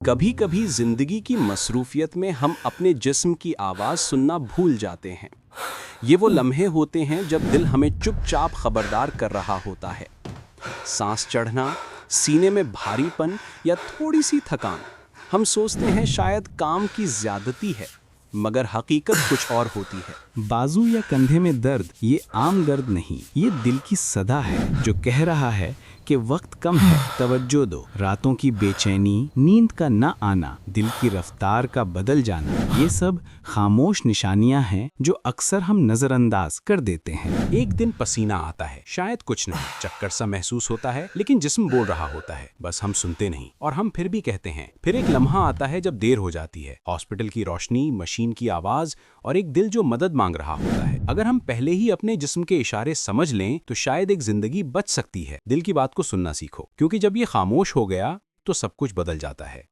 کبھی کبھی زندگی کی مصروفیت میں ہم اپنے جسم کی آواز سننا بھول جاتے ہیں۔ یہ وہ لمحے ہوتے ہیں جب دل ہمیں چپ چاپ خبردار کر رہا ہوتا ہے۔ سانس چڑھنا، سینے میں بھاری پن یا تھوڑی سی تھکان، ہم سوچتے ہیں شاید کام کی زیادتی ہے، مگر حقیقت کچھ اور ہوتی ہے۔ بازو یا کندھے میں درد یہ عام درد نہیں، یہ دل کی صدا ہے جو کہہ رہا ہے کہ وقت کم ہے، توجہ دو۔ راتوں کی بے چینی، نیند کا نہ آنا، دل کی رفتار کا بدل جانا، یہ سب خاموش نشانیاں ہیں جو اکثر ہم نظر انداز کر دیتے ہیں۔ ایک دن پسینہ آتا ہے، شاید کچھ نہیں، چکر سا محسوس ہوتا ہے، لیکن جسم بول رہا ہوتا ہے، بس ہم سنتے نہیں، اور ہم پھر بھی کہتے ہیں۔ پھر ایک لمحہ آتا ہے جب دیر ہو جاتی ہے، ہاسپٹل کی روشنی، مشین کی آواز اور ایک دل جو مدد مانگ رہا ہوتا ہے۔ اگر ہم پہلے ہی اپنے جسم کے اشارے سمجھ لیں تو شاید ایک زندگی بچ سکتی ہے۔ دل کی بات کو سننا سیکھو، کیونکہ جب یہ خاموش ہو گیا تو سب کچھ بدل جاتا ہے۔